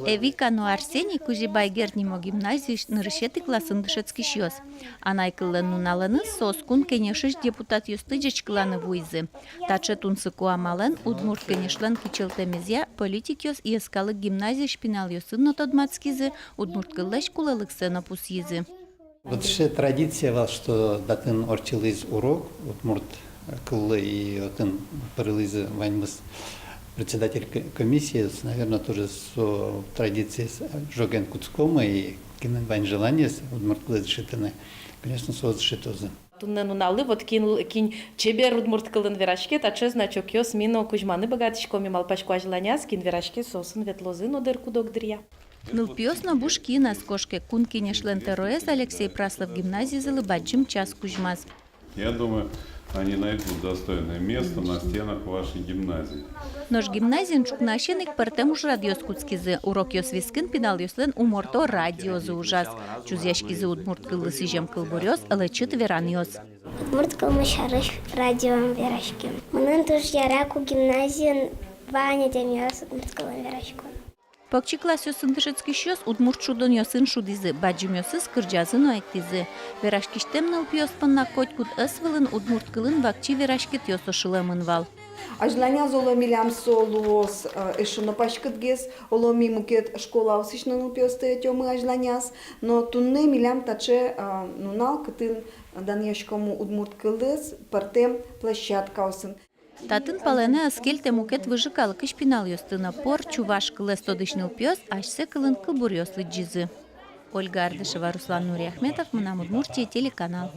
Евика Арсений Кузибай Гернимо гимназии нырышеты классын дышецкий шьёс. Анайкылын нуналаны соскун кенешиш депутат юстыджеч кланы вуйзы. Таче тунсыку амален удмурт кенешлен кичелтемезя политикиос и эскалык гимназии шпинал юсын нотодмацкизы удмурт кыллеш кулалыксы напусизы. Вот еще традиция, что датын орчилыз урок, удмурт кыллы и отын парылызы ваньмыз председатель комиссии, наверное, тоже с традицией жоген куцкома и кинен вань желание удмурт кыллы зшитаны, конечно, соцшитозы. Туннену налы вот кин чебер удмурт кылын верашке, таче значок ёс мино кузьманы богатичко мималпачко ажланяс кин верашке сосын ветлозын одер кудокдрия. Нылпиос на бушки на скошке кунки нешлен тероез Алексей Праслов гимназии залыбаджим час кузьмаз. Я думаю, они найдут достойное место на стенах вашей гимназии. Нож гимназиин чукнащеник партем уж радиоскутскизы. Урок ёсвискин пинал ёслен уморто радиозы ужас. Чузяшкизы удмурт кыллысы жем кылбурёс, лечит веран ёс. Удмурт кылмышарыш радиоам верашки. Мунын туш яраку гимназиин ваня демьёс удмурт кылын верашку. Покчи класс ёсын дышецкий шёс удмурт шудон ёсын шудизы, баджим ёсыз кырджазын оэктизы. Верашкиштем нылпиёс панна котькут ысвылын удмурт кылын вакчи верашкит ёсошылымын вал. Ажланя золомилям солуос эшуно пашкытгес, оломи мукет школа усишно нылпиёсты тёмы ажланяс, но тунны милям таче нунал кытын даньяшкому удмурт кылыс партем площадка осын. Татын палене аскель темукет выжикал кышпинал ёстына пор чуваш кылес тодышныл пёс, ашсе кылын кылбур ёслы джизы. Ольга Ардышева, Руслан Нуриахметов, Мына Удмуртия, телеканал.